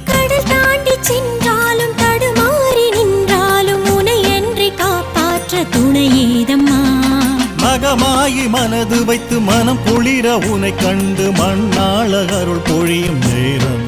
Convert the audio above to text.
கடல் தாண்டி சென்றாலும் தடுமாறி நின்றாலும் உனை என்று காப்பாற்ற துணையேதம்மா. மகமாயி மனது வைத்து மனம் குளிர உனை கண்டு மண்ணாள அருள் பொழியும் நேரம்